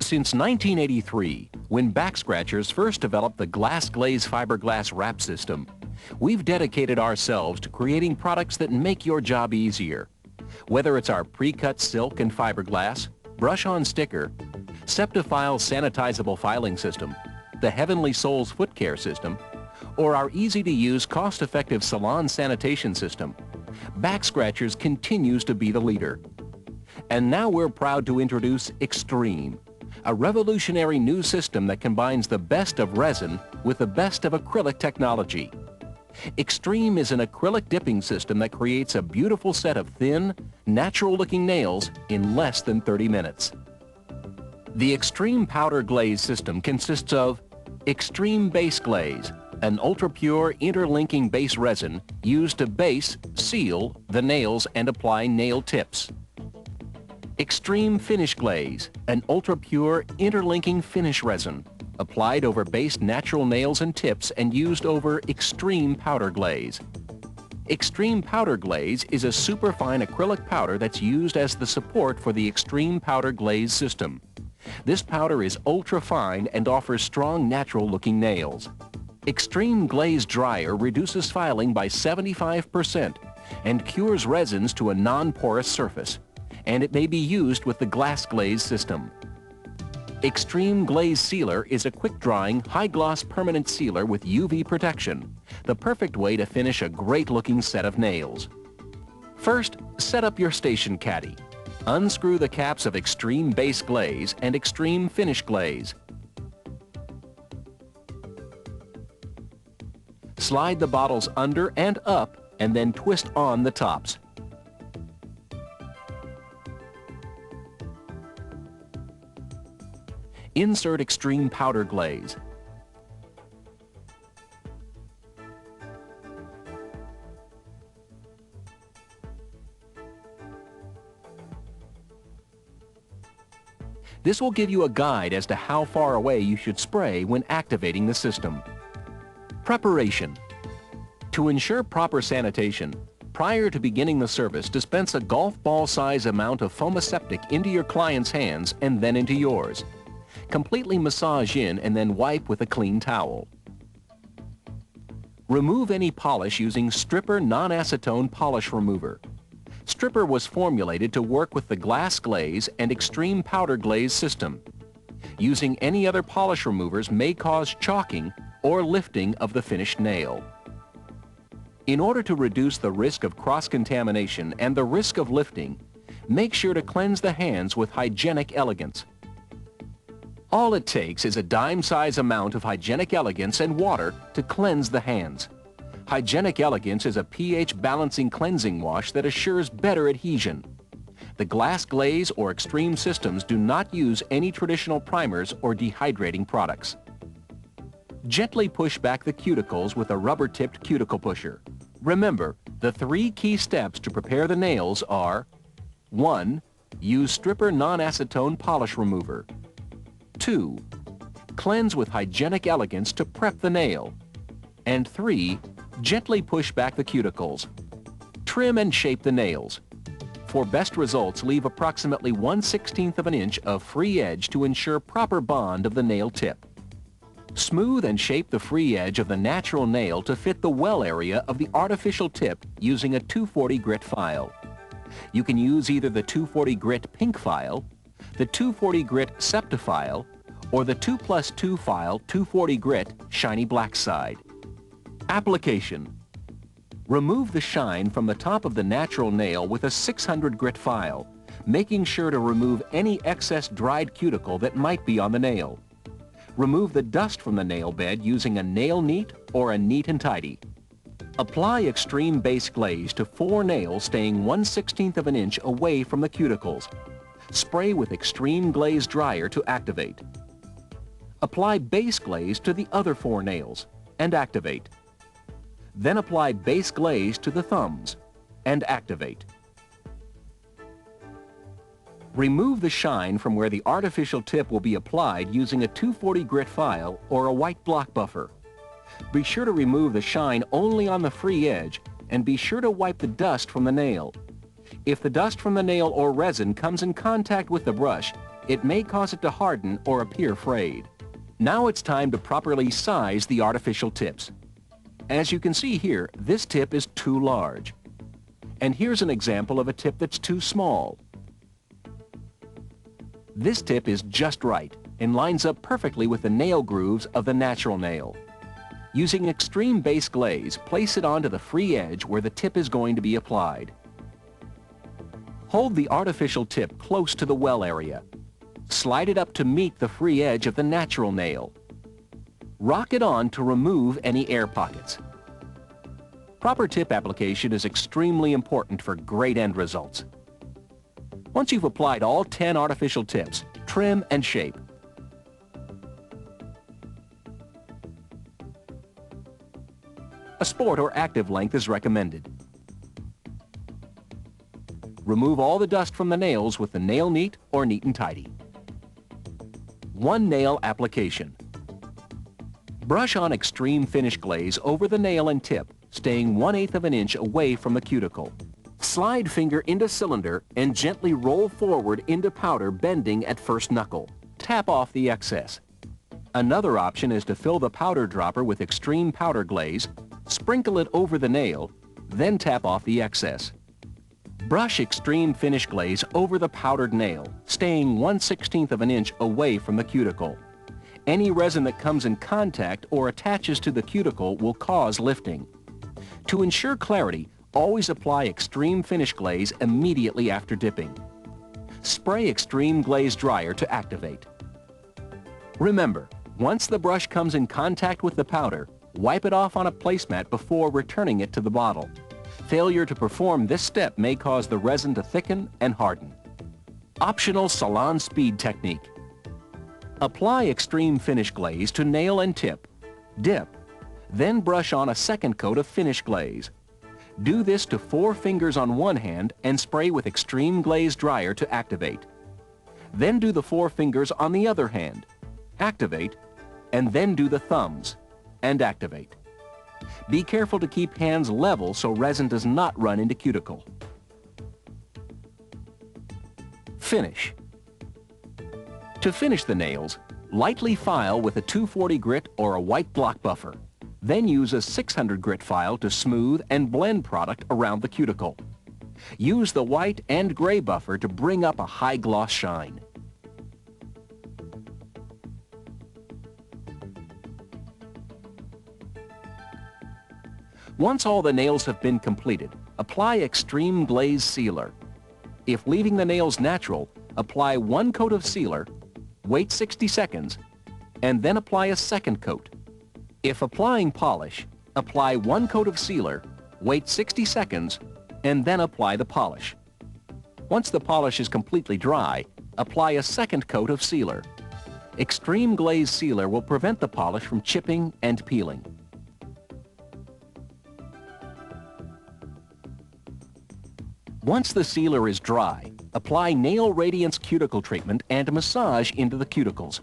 Since 1983, when Backscratchers first developed the Glaze fiberglass wrap system, we've dedicated ourselves to creating products that make your job easier. Whether it's our pre-cut silk and fiberglass, brush-on sticker, Septifile sanitizable filing system, the Heavenly Souls foot care system, or our easy-to-use, cost-effective salon sanitation system, Backscratchers continues to be the leader. And now we're proud to introduce Extreme, a revolutionary new system that combines the best of resin with the best of acrylic technology. Extreme is an acrylic dipping system that creates a beautiful set of thin, natural-looking nails in less than 30 minutes. The Extreme Powder Glaze system consists of Extreme Base Glaze, an ultra-pure interlinking base resin used to base, seal the nails and apply nail tips. Extreme Finish Glaze, an ultra-pure interlinking finish resin, applied over based natural nails and tips and used over Extreme Powder Glaze. Extreme Powder Glaze is a superfine acrylic powder that's used as the support for the Extreme Powder Glaze system. This powder is ultra-fine and offers strong, natural-looking nails. Extreme Glaze Dryer reduces filing by 75% and cures resins to a non-porous surface, and it may be used with the Glass Glaze system. Extreme Glaze Sealer is a quick-drying, high-gloss permanent sealer with UV protection, the perfect way to finish a great-looking set of nails. First, set up your station caddy. Unscrew the caps of Extreme Base Glaze and Extreme Finish Glaze. Slide the bottles under and up and then twist on the tops. Insert Extreme Powder Glaze. This will give you a guide as to how far away you should spray when activating the system. Preparation. To ensure proper sanitation, prior to beginning the service, dispense a golf ball size amount of foamoseptic into your client's hands and then into yours. Completely massage in and then wipe with a clean towel. Remove any polish using Stripper non-acetone polish remover. Stripper was formulated to work with the Glass Glaze and Extreme Powder Glaze system. Using any other polish removers may cause chalking or lifting of the finished nail. In order to reduce the risk of cross-contamination and the risk of lifting, make sure to cleanse the hands with Hygienic Elegance. All it takes is a dime-size amount of Hygienic Elegance and water to cleanse the hands. Hygienic Elegance is a pH balancing cleansing wash that assures better adhesion. The Glass Glaze or Extreme systems do not use any traditional primers or dehydrating products. Gently push back the cuticles with a rubber-tipped cuticle pusher. Remember, the 3 key steps to prepare the nails are: 1. Use Stripper non-acetone polish remover. 2. Cleanse with Hygienic Elegance to prep the nail. And 3. Gently push back the cuticles. Trim and shape the nails. For best results, leave approximately 1/16 of an inch of free edge to ensure proper bond of the nail tip. Smooth and shape the free edge of the natural nail to fit the well area of the artificial tip using a 240 grit file. You can use either the 240 grit pink file, the 240 grit Septifile, or the 2+2 file 240 grit shiny black side. Application. Remove the shine from the top of the natural nail with a 600 grit file, making sure to remove any excess dried cuticle that might be on the nail. Remove the dust from the nail bed using a nail neat or a neat and tidy. Apply Extreme Base Glaze to 4 nails staying 1/16 of an inch away from the cuticles. Spray with Extreme Glaze Dryer to activate. Apply Base Glaze to the other 4 nails and activate. Then apply Base Glaze to the thumbs and activate. Remove the shine from where the artificial tip will be applied using a 240 grit file or a white block buffer. Be sure to remove the shine only on the free edge and be sure to wipe the dust from the nail. If the dust from the nail or resin comes in contact with the brush, it may cause it to harden or appear frayed. Now it's time to properly size the artificial tips. As you can see here, this tip is too large. And here's an example of a tip that's too small. This tip is just right and lines up perfectly with the nail grooves of the natural nail. Using extreme base glaze, place it onto the free edge where the tip is going to be applied. Hold the artificial tip close to the well area. Slide it up to meet the free edge of the natural nail. Rock it on to remove any air pockets. Proper tip application is extremely important for great end results. Once you've applied all 10 artificial tips, trim and shape. A sport or active length is recommended. Remove all the dust from the nails with the nail neat or neat and tidy. One nail application. Brush on extreme finish glaze over the nail and tip, staying 1/8 of an inch away from the cuticle. Slide finger into cylinder and gently roll forward into powder, bending at first knuckle. Tap off the excess. Another option is to fill the powder dropper with extreme powder glaze, sprinkle it over the nail, then tap off the excess. Brush extreme finish glaze over the powdered nail, staying 1/16 of an inch away from the cuticle. Any resin that comes in contact or attaches to the cuticle will cause lifting. To ensure clarity, always apply extreme finish glaze immediately after dipping. Spray extreme glaze dryer to activate. Remember, once the brush comes in contact with the powder, wipe it off on a placemat before returning it to the bottle. Failure to perform this step may cause the resin to thicken and harden. Optional salon speed technique. Apply extreme finish glaze to nail and tip. Dip. Then brush on a second coat of finish glaze. Do this to 4 fingers on one hand and spray with extreme glaze dryer to activate. Then do the 4 fingers on the other hand. Activate, and then do the thumbs and activate. Be careful to keep hands level so resin does not run into cuticle. Finish. To finish the nails, lightly file with a 240 grit or a white block buffer. Then use a 600 grit file to smooth and blend product around the cuticle. Use the white and gray buffer to bring up a high gloss shine. Once all the nails have been completed, apply extreme glaze sealer. If leaving the nails natural, apply 1 coat of sealer, wait 60 seconds, and then apply a second coat. If applying polish, apply 1 coat of sealer, wait 60 seconds, and then apply the polish. Once the polish is completely dry, apply a second coat of sealer. Extreme glaze sealer will prevent the polish from chipping and peeling. Once the sealer is dry, apply Nail Radiance cuticle treatment and massage into the cuticles.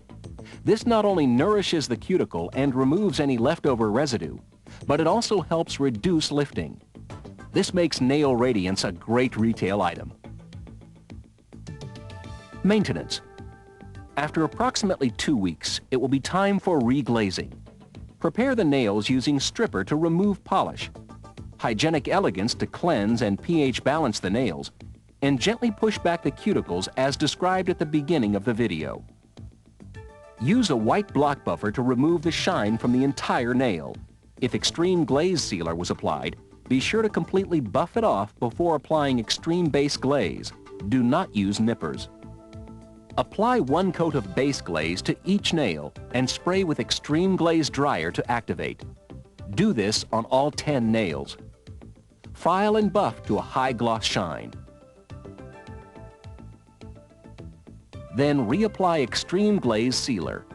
This not only nourishes the cuticle and removes any leftover residue, but it also helps reduce lifting. This makes Nail Radiance a great retail item. Maintenance. After approximately 2 weeks, it will be time for reglazing. Prepare the nails using stripper to remove polish, hygienic elegance to cleanse and pH balance the nails, and gently push back the cuticles as described at the beginning of the video. Use a white block buffer to remove the shine from the entire nail. If extreme glaze sealer was applied, be sure to completely buff it off before applying extreme base glaze. Do not use nippers. Apply 1 coat of base glaze to each nail and spray with extreme glaze dryer to activate. Do this on all 10 nails. File and buff to a high gloss shine. Then reapply extreme glaze sealer.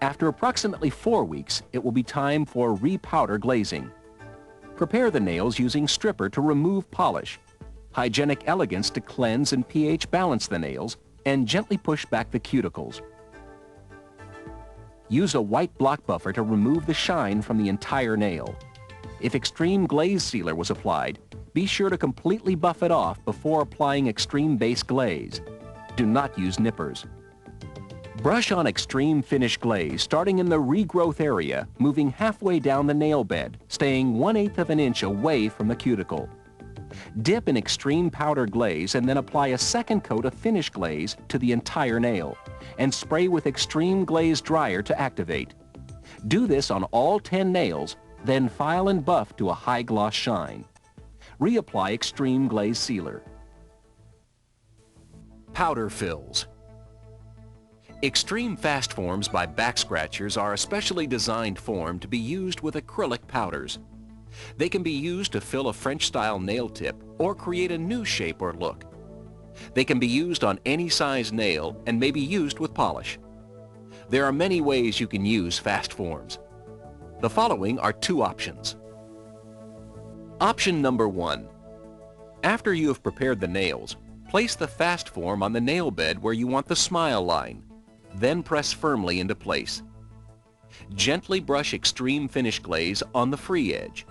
After approximately 4 weeks, it will be time for repowder glazing. Prepare the nails using stripper to remove polish, hygienic elegance to cleanse and pH balance the nails, and gently push back the cuticles. Use a white block buffer to remove the shine from the entire nail. If extreme glaze sealer was applied, be sure to completely buff it off before applying extreme base glaze. Do not use nippers. Brush on extreme finish glaze starting in the regrowth area, moving halfway down the nail bed, staying 1/8 of an inch away from the cuticle. Dip in extreme powder glaze and then apply a second coat of finish glaze to the entire nail and spray with extreme glaze dryer to activate. Do this on all 10 nails, then file and buff to a high gloss shine. Reapply extreme glaze sealer. Powder fills. Extreme fast forms by Backscratchers are a specially designed form to be used with acrylic powders. They can be used to fill a French-style nail tip or create a new shape or look. They can be used on any size nail and may be used with polish. There are many ways you can use fast forms. The following are 2 options. Option number 1. After you have prepared the nails, place the fast form on the nail bed where you want the smile line. Then press firmly into place. Gently brush extreme finish glaze on the free edge.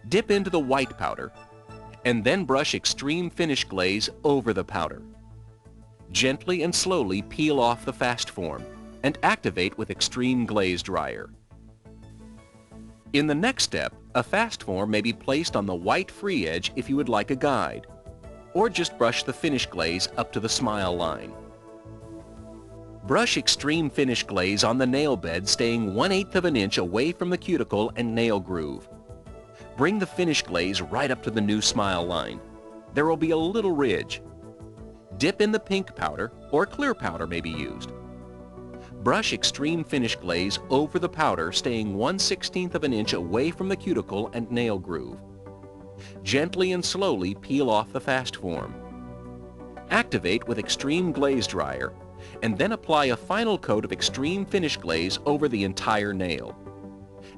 Dip into the white powder, and then brush extreme finish glaze over the powder. Gently and slowly peel off the fast form and activate with extreme glaze dryer. In the next step, a fast form may be placed on the white free edge if you would like a guide, or just brush the finish glaze up to the smile line. Brush extreme finish glaze on the nail bed staying 1/8 of an inch away from the cuticle and nail groove. Bring the finish glaze right up to the new smile line. There will be a little ridge. Dip in the pink powder or clear powder may be used. Brush extreme finish glaze over the powder staying 1/16 of an inch away from the cuticle and nail groove. Gently and slowly peel off the fast form. Activate with extreme glaze dryer and then apply a final coat of extreme finish glaze over the entire nail.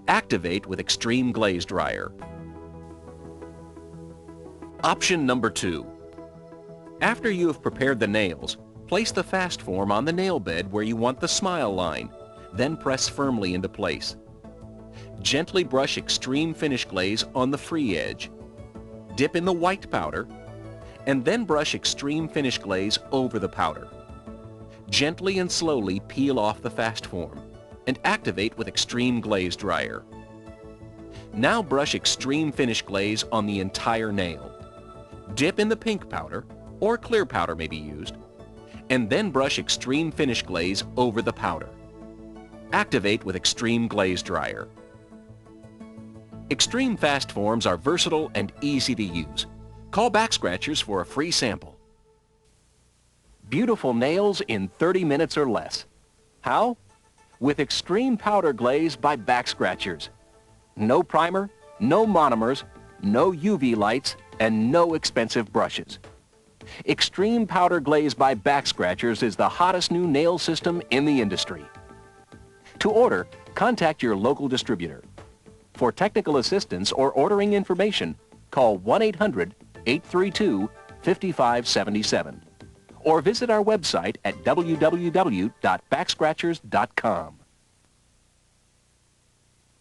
Activate with extreme glaze dryer. Option number 2. After you have prepared the nails, place the fast form on the nail bed where you want the smile line, then press firmly into place. Gently brush extreme finish glaze on the free edge. Dip in the white powder, and then brush extreme finish glaze over the powder. Gently and slowly peel off the fast form and activate with extreme glaze dryer. Now brush extreme finish glaze on the entire nail. Dip in the pink powder, or clear powder may be used, and then brush extreme finish glaze over the powder. Activate with extreme glaze dryer. Extreme fast forms are versatile and easy to use. Call Backscratchers for a free sample. Beautiful nails in 30 minutes or less. How? With extreme powder glaze by Backscratchers. No primer, no monomers, no UV lights, and no expensive brushes. Extreme powder glaze by Backscratchers is the hottest new nail system in the industry. To order, contact your local distributor. For technical assistance or ordering information, call 1-800-832-5577 or visit our website at www.backscratchers.com.